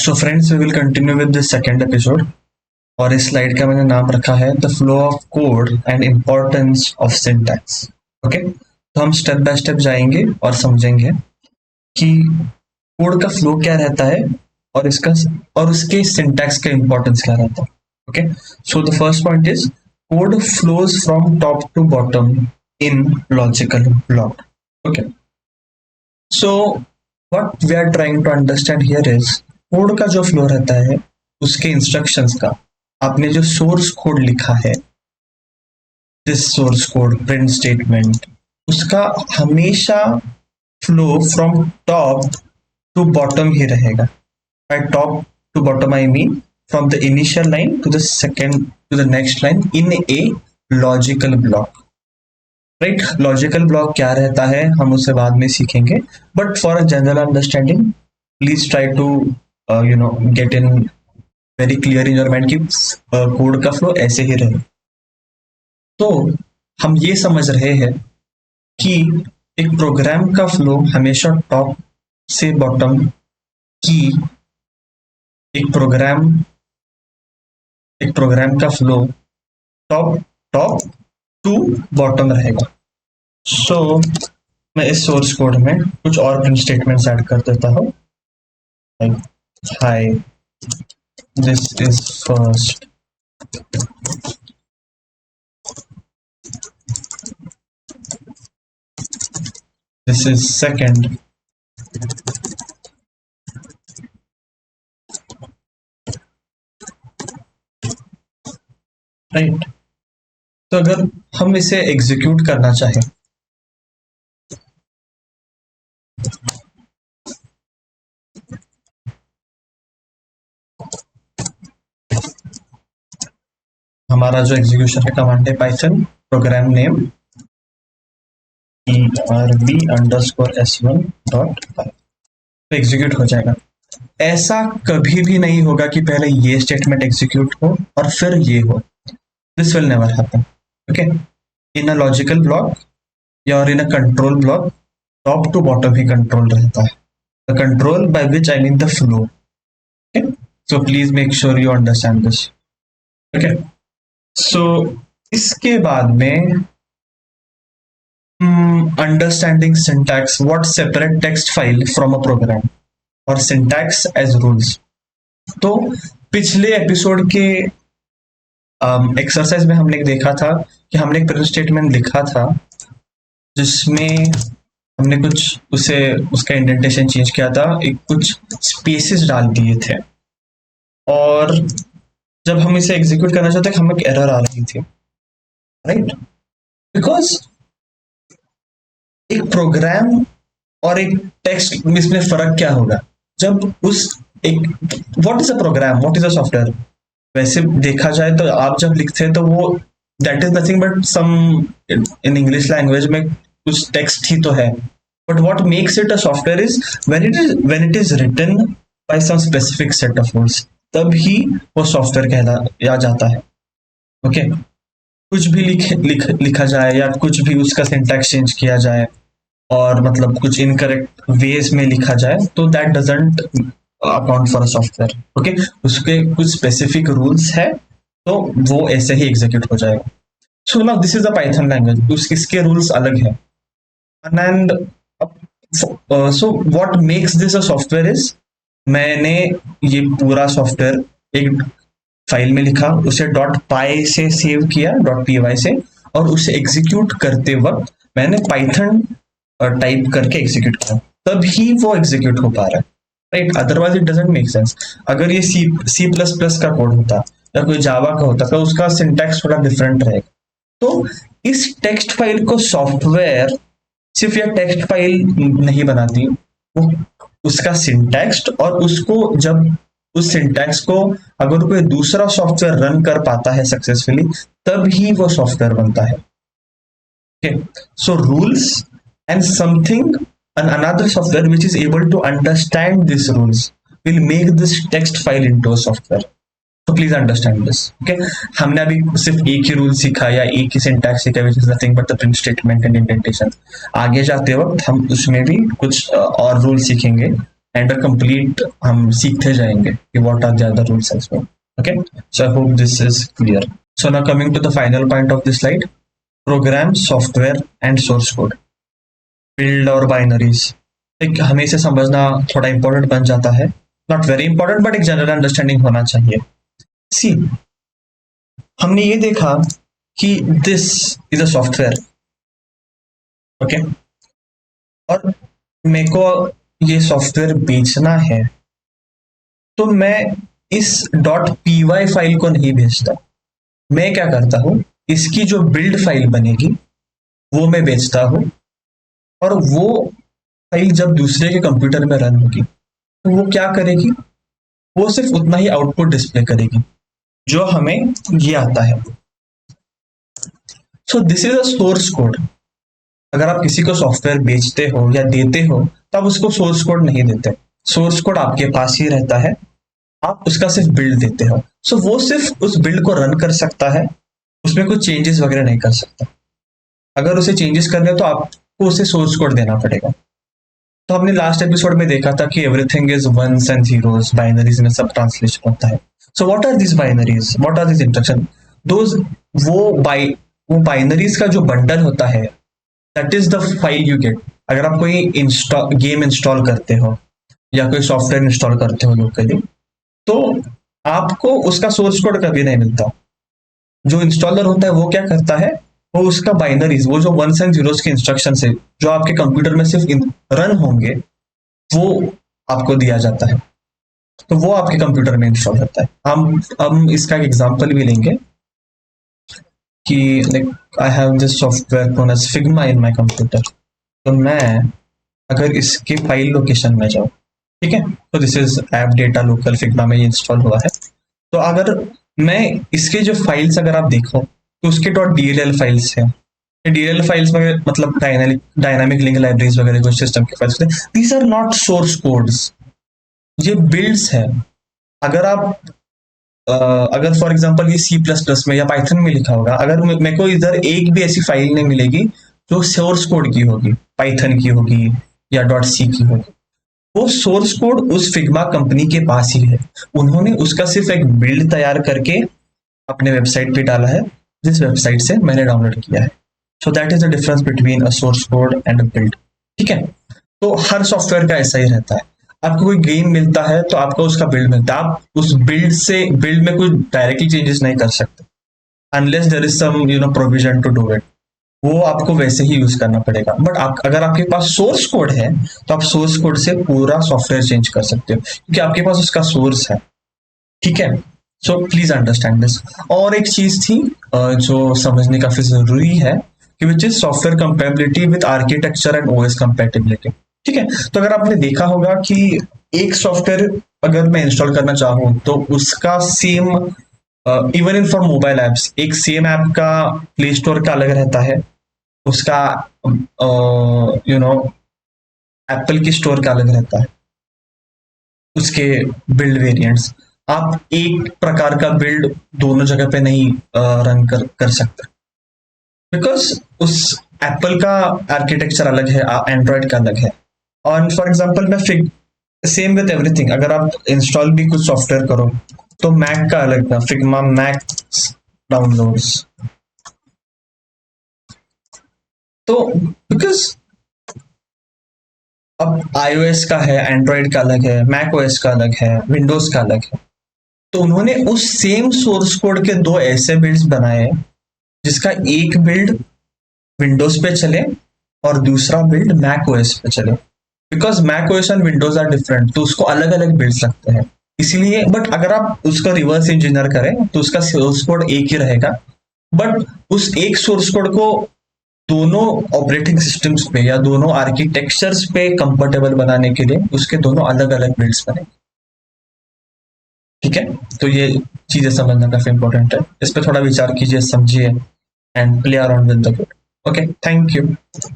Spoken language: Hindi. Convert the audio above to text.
So friends, we will continue with this second episode. और इस स्लाइड का मैंने नाम रखा है the flow of code and importance of syntax. Okay, तो हम स्टेप बाय स्टेप जाएंगे और समझेंगे कि कोड का फ्लो क्या रहता है और इसका और उसके सिंटैक्स का इम्पोर्टेंस क्या रहता है। Okay, so the first point is code flows from top to bottom in logical block. Okay, so what we are trying to understand here is code का जो फ्लो रहता है उसके इंस्ट्रक्शंस का, आपने जो सोर्स कोड लिखा है, this source code print statement, उसका हमेशा flow from top to bottom ही रहेगा। By top to bottom I mean from the initial line to the second to the next line in a logical block. Right, logical block क्या रहता है हम उसे बाद में सीखेंगे, but for a general understanding please try to get in very clear in your mind कि कोड का फ्लो ऐसे ही रहे। तो हम ये समझ रहे हैं कि एक प्रोग्राम का फ्लो हमेशा टॉप से बॉटम की एक प्रोग्राम का फ्लो टॉप टू बॉटम रहेगा। सो मैं इस सोर्स कोड में कुछ और प्रिंट स्टेटमेंट्स ऐड कर देता हूँ, like hi this is first, this is second, right. तो अगर हम इसे एग्जीक्यूट करना चाहें हमारा जो एग्जीक्यूशन है कमांड है पाइथन प्रोग्राम नेम erb_s1.py, तो एग्जीक्यूट हो जाएगा। ऐसा कभी भी नहीं होगा कि पहले ये स्टेटमेंट एग्जीक्यूट हो और फिर ये हो, this will never happen. Okay, in a logical block या और in a control block top to bottom ही कंट्रोल रहता है, the control by which I mean the flow. Okay, so please make sure you understand this. Okay, so इसके बाद में understanding syntax, what separate text file from a program और सिंटैक्स एज रूल्स। तो पिछले एपिसोड के एक्सरसाइज में हमने देखा था कि हमने एक प्रिंट स्टेटमेंट लिखा था जिसमें हमने कुछ उसका इंडेंटेशन चेंज किया था, एक कुछ स्पेसेस डाल दिए थे, और जब हम इसे एग्जीक्यूट करना चाहते हमें एक एरर आ रही थी, राइट। बिकॉज एक प्रोग्राम और एक टेक्स्ट में इसमें फर्क क्या होगा, जब what is a program, what is a software. वैसे देखा जाए तो आप जब लिखते हैं तो वो that is nothing but some, in English language में कुछ टेक्स्ट ही तो है, but what makes it a software is when it is written by some specific set of rules, तब ही वो सॉफ्टवेयर कहलाया जाता है। ओके, कुछ भी लिखा जाए या कुछ भी उसका सिंटैक्स चेंज किया जाए और मतलब कुछ इनकरेक्ट वेज में लिखा जाए तो that doesn't account for a software. Okay, उसके कुछ स्पेसिफिक रूल्स है तो वो ऐसे ही एग्जीक्यूट हो जाएगा। So now this is a Python language, इसके रूल्स अलग है। And so what makes this a software is, मैंने ये पूरा सॉफ्टवेयर एक फाइल में लिखा, उसे .py से सेव किया, .py से, और उसे एग्जीक्यूट करते वक्त मैंने पाइथन टाइप करके एग्जीक्यूट किया, तब ही वो एग्जीक्यूट हो पा रहा है, right. Otherwise it doesn't make sense. अगर ये C++ का कोड होता या कोई जावा का होता तो उसका सिंटैक्स थोड़ा डिफरेंट रहेगा। तो इस टेक्स्ट फाइल को सॉफ्टवेयर सिर्फ यह टेक्स्ट फाइल नहीं बनाती, वो उसका सिंटैक्स, और उसको जब उस सिंटैक्स को अगर कोई दूसरा सॉफ्टवेयर रन कर पाता है सक्सेसफुली, तब ही वो सॉफ्टवेयर बनता है। Okay, so rules and something and another software which is able to understand these rules will make this text file into a software. So please understand this. Okay, हमने अभी सिर्फ एक ही रूल सीखा या एक ही सिंटैक्स सीखा, which is nothing but the print statement and indentation. आगे जाते वक्त हम उसमें भी कुछ और रूल सीखेंगे एंड कंप्लीट हम सीखते जाएंगे कि what are the other rules as well. Okay, so I hope this is clear. So now coming to the final point of this slide, program, software and source code, build और बाइनरीज. एक हमें इसे समझना थोड़ा इंपॉर्टेंट बन जाता है, नॉट वेरी इंपॉर्टेंट बट एक जनरल अंडरस्टैंडिंग होना चाहिए. सी, हमने ये देखा कि this is a software. Okay, और मेरे को ये सॉफ्टवेयर बेचना है, तो मैं इस .py फाइल को नहीं भेजता. मैं क्या करता हूं, इसकी जो बिल्ड फाइल बनेगी वो मैं बेचता हूं, और वो फाइल जब दूसरे के कंप्यूटर में रन होगी तो वो क्या करेगी, वो सिर्फ उतना ही आउटपुट डिस्प्ले करेगी जो हमें ये आता है. So this is a source code. अगर आप किसी को सॉफ्टवेयर बेचते हो या देते हो तो आप उसको सोर्स कोड नहीं देते. सोर्स कोड आपके पास ही रहता है, आप उसका सिर्फ बिल्ड देते हो. सो वो सिर्फ उस बिल्ड को रन कर सकता है, उसमें कुछ चेंजेस वगैरह नहीं कर सकता. अगर उसे चेंजेस करने तो आपको उसे सोर्स कोड देना पड़ेगा. तो हमने लास्ट एपिसोड में देखा था कि everything is ones and zeros, binaries में सब ट्रांसलेशन होता है. So what are this binaries, what are this instruction, those वो बाइनरीज का जो बंडल होता है, that is the file you get. अगर आप कोई गेम इंस्टॉल करते हो या कोई सॉफ्टवेयर इंस्टॉल करते हो लोकली, तो आपको उसका सोर्स कोड कभी नहीं मिलता. जो इंस्टॉलर होता है वो क्या करता है, वो उसका बाइनरीज, वो जो वंस एंड जीरोस के इंस्ट्रक्शन है जो आपके कंप्यूटर में सिर्फ रन होंगे, वो आपको दिया जाता है. तो वो आपके कंप्यूटर में इंस्टॉल होता है. हम इसका एक एग्जांपल भी लेंगे कि like I have this software known as Figma in my computer. तो मैं अगर इसके फाइल लोकेशन में जाऊँ, ठीक है, तो this is app data local Figma में इंस्टॉल हुआ है. तो अगर मैं इसके जो फाइल्स अगर आप देखो तो उसके .dll फाइल्स है. डीएल फाइल्स में मतलब डायनामिक लिंक लाइब्रेरीज वगैरह कुछ सिस्टम के फाइल्स होते हैं. These are not source codes, ये बिल्ड्स है. अगर आप अगर फॉर एग्जांपल ये C++ में या पाइथन में लिखा होगा, अगर मेरे को इधर एक भी ऐसी फाइल नहीं मिलेगी जो सोर्स कोड की होगी, पाइथन की होगी या .c की होगी. वो सोर्स कोड उस फिग्मा कंपनी के पास ही है. उन्होंने उसका सिर्फ एक बिल्ड तैयार करके अपने वेबसाइट पे डाला है, जिस वेबसाइट से मैंने डाउनलोड किया है. So that is the difference between a source code and a build. ठीक है, तो हर सॉफ्टवेयर का ऐसा ही रहता है. आपको कोई गेम मिलता है तो आपको उसका बिल्ड मिलता है. आप उस बिल्ड में कुछ डायरेक्टली चेंजेस नहीं कर सकते unless there is some provision to do it. वो आपको वैसे ही यूज करना पड़ेगा. बट अगर आपके पास सोर्स कोड है तो आप सोर्स कोड से पूरा सॉफ्टवेयर चेंज कर सकते हो, क्योंकि आपके पास उसका सोर्स है. ठीक है, सो प्लीज अंडरस्टैंड दिस. और एक चीज थी जो समझने काफी जरूरी है, कि which is software compatibility with architecture and OS compatibility. ठीक है, तो अगर आपने देखा होगा कि एक सॉफ्टवेयर अगर मैं इंस्टॉल करना चाहूँ तो उसका same, even in for mobile apps, एक सेम ऐप का प्ले स्टोर का अलग रहता है, उसका एप्पल की स्टोर का अलग रहता है, उसके बिल्ड वेरिएंट्स. आप एक प्रकार का बिल्ड दोनों जगह पे नहीं रन कर सकते, बिकॉज उस एप्पल का आर्किटेक्चर अलग है, एंड्रॉयड का अलग है. और फॉर एग्जांपल मैं सेम विद एवरीथिंग, अगर आप इंस्टॉल भी कुछ सॉफ्टवेयर करो तो मैक का अलग था, फिग्मा मैक्स डाउनलोड्स. तो बिकॉज अब iOS का है, एंड्रॉयड का अलग है, मैक ओएस का अलग है, विंडोज का अलग है. तो उन्होंने उस सेम सोर्स कोड के दो ऐसे बिल्ड्स बनाए जिसका एक बिल्ड विंडोज पे चले और दूसरा बिल्ड मैक ओएस पे चले. Because Mac OS and Windows are different, तो उसको अलग अलग बिल्ड्स लगते हैं इसीलिए. बट अगर आप उसका रिवर्स इंजीनियर करें तो उसका सोर्स कोड एक ही रहेगा, बट उस एक सोर्स कोड को दोनों ऑपरेटिंग सिस्टम्स पे या दोनों आर्किटेक्चर्स पे कंफर्टेबल बनाने के लिए उसके दोनों अलग अलग बिल्ड्स बने. ठीक है, तो ये चीजें समझना काफी इंपॉर्टेंट है. इस पर थोड़ा विचार कीजिए, समझिए and play around with the code. Okay, thank you.